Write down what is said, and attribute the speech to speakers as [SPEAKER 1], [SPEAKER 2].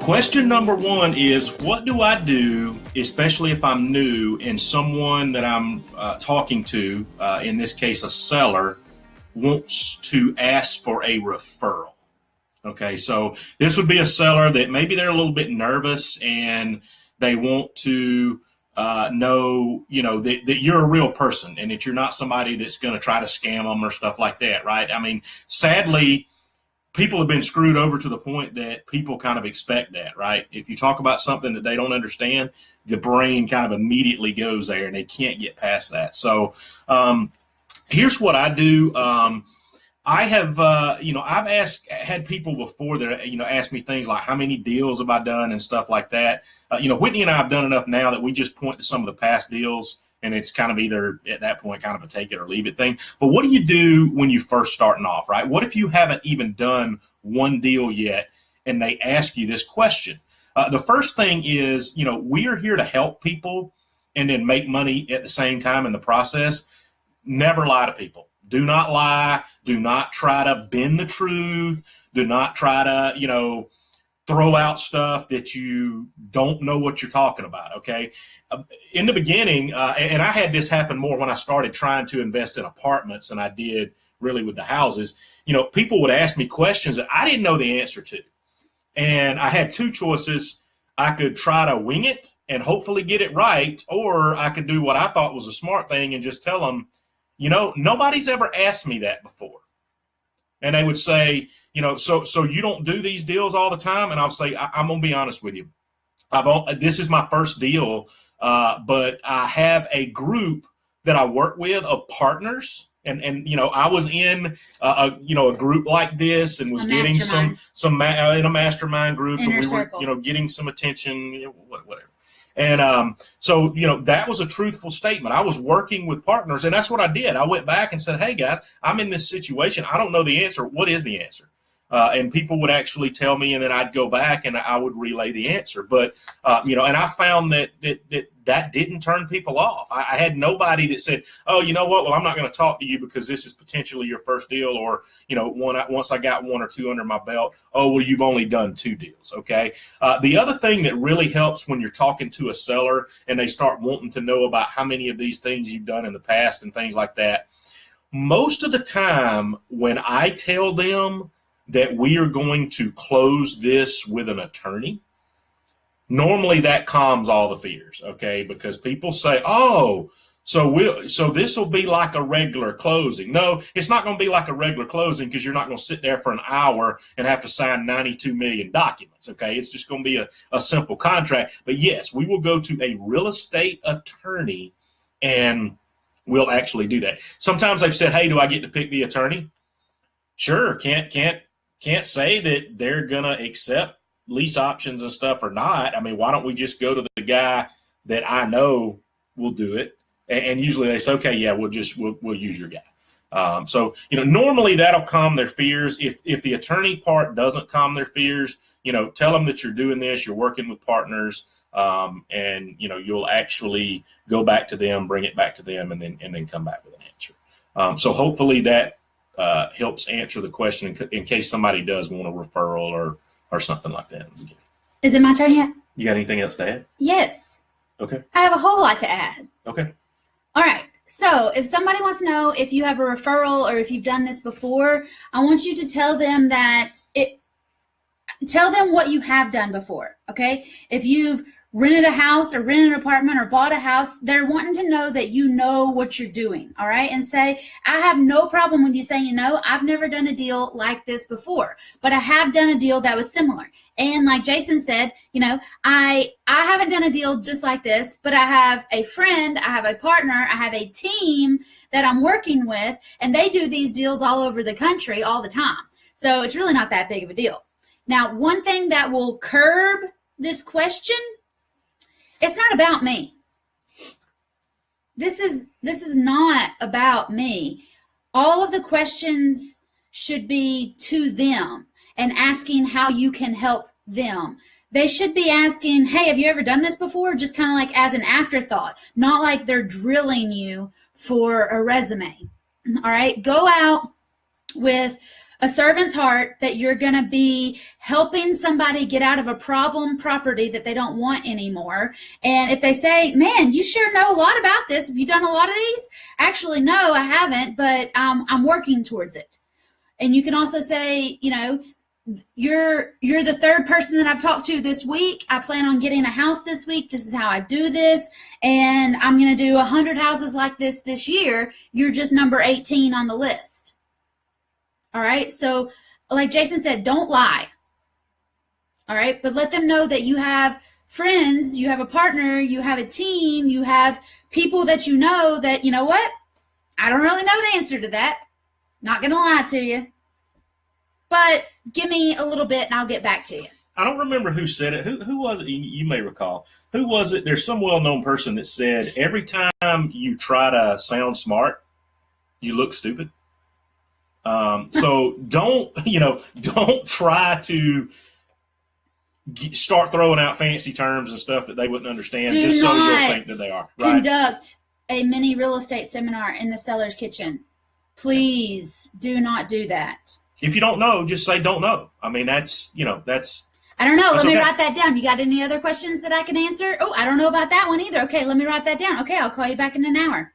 [SPEAKER 1] Question number one is, what do I do, especially if I'm new and someone that I'm talking to, in this case, a seller, wants to ask for a referral? Okay, so this would be a seller that maybe they're a little bit nervous and they want to know, that you're a real person and that you're not somebody that's going to try to scam them or stuff like that, right? I mean, sadly, people have been screwed over to the point that people kind of expect that, right? If you talk about something that they don't understand, the brain kind of immediately goes there and they can't get past that. So here's what I do. I have, I've had people before that, ask me things like how many deals have I done and stuff like that. Whitney and I have done enough now that we just point to some of the past deals, and it's kind of either at that point kind of a take it or leave it thing. But what do you do when you first starting off, right? What if you haven't even done one deal yet and they ask you this question? The first thing is, we are here to help people and then make money at the same time in the process. Never lie to people. Do not lie. Do not try to bend the truth. Do not try to, throw out stuff that you don't know what you're talking about, okay? In the beginning, and I had this happen more when I started trying to invest in apartments than I did really with the houses. People would ask me questions that I didn't know the answer to. And I had two choices. I could try to wing it and hopefully get it right, or I could do what I thought was a smart thing and just tell them, nobody's ever asked me that before. And they would say, so you don't do these deals all the time? And I'll say, I'm going to be honest with you. This is my first deal, but I have a group that I work with of partners. And I was in a group like this and was getting some in a mastermind group,
[SPEAKER 2] Inner
[SPEAKER 1] and we
[SPEAKER 2] circle.
[SPEAKER 1] were getting some attention, whatever. And so that was a truthful statement. I was working with partners, and that's what I did. I went back and said, hey guys, I'm in this situation. I don't know the answer. What is the answer? And people would actually tell me, and then I'd go back and I would relay the answer. But, and I found that didn't turn people off. I had nobody that said, oh, you know what? Well, I'm not going to talk to you because this is potentially your first deal. Or, once I got one or two under my belt, oh, well, you've only done two deals. Okay. The other thing that really helps when you're talking to a seller and they start wanting to know about how many of these things you've done in the past and things like that, most of the time when I tell them that we are going to close this with an attorney, normally that calms all the fears, okay? Because people say, oh, so this will be like a regular closing. No, it's not going to be like a regular closing because you're not going to sit there for an hour and have to sign 92 million documents, okay? It's just going to be a simple contract. But yes, we will go to a real estate attorney and we'll actually do that. Sometimes they've said, hey, do I get to pick the attorney? Sure, can't say that they're going to accept lease options and stuff or not. I mean, why don't we just go to the guy that I know will do it? And usually they say, okay, yeah, we'll use your guy. So, normally that'll calm their fears. If the attorney part doesn't calm their fears, tell them that you're doing this, you're working with partners, and, you'll actually go back to them, bring it back to them, and then come back with an answer. So hopefully that helps answer the question in case somebody does want a referral or something like that.
[SPEAKER 2] Is it my turn yet?
[SPEAKER 1] You got anything else to add?
[SPEAKER 2] Yes.
[SPEAKER 1] Okay.
[SPEAKER 2] I have a whole lot to add.
[SPEAKER 1] Okay.
[SPEAKER 2] All right. So if somebody wants to know if you have a referral or if you've done this before, I want you to tell them tell them what you have done before. Okay. If you've rented a house or rented an apartment or bought a house, they're wanting to know that you know what you're doing. All right. And say, I have no problem with you saying, I've never done a deal like this before, but I have done a deal that was similar. And like Jason said, I haven't done a deal just like this, but I have a friend, I have a partner, I have a team that I'm working with, and they do these deals all over the country all the time. So it's really not that big of a deal. Now, one thing that will curb this question, it's not about me. This is not about me. All of the questions should be to them and asking how you can help them. They should be asking, hey, have you ever done this before? Just kind of like as an afterthought, not like they're drilling you for a resume. All right, go out with a servant's heart, that you're going to be helping somebody get out of a problem property that they don't want anymore. And if they say, man, you sure know a lot about this. Have you done a lot of these? Actually, no, I haven't, but I'm working towards it. And you can also say, you're the third person that I've talked to this week. I plan on getting a house this week. This is how I do this. And I'm going to do 100 houses like this year. You're just number 18 on the list. All right. So like Jason said, don't lie. All right. But let them know that you have friends, you have a partner, you have a team, you have people that you know that, you know what? I don't really know the answer to that. Not going to lie to you. But give me a little bit and I'll get back to you.
[SPEAKER 1] I don't remember who said it. Who was it? You may recall. Who was it? There's some well-known person that said every time you try to sound smart, you look stupid. So don't try to start throwing out fancy terms and stuff that they wouldn't understand just so you'll think that they are. Right?
[SPEAKER 2] Conduct a mini real estate seminar in the seller's kitchen. Please do not do that.
[SPEAKER 1] If you don't know, just say don't know. I mean, that's.
[SPEAKER 2] I don't know. Let me write that down. You got any other questions that I can answer? Oh, I don't know about that one either. Okay, let me write that down. Okay, I'll call you back in an hour.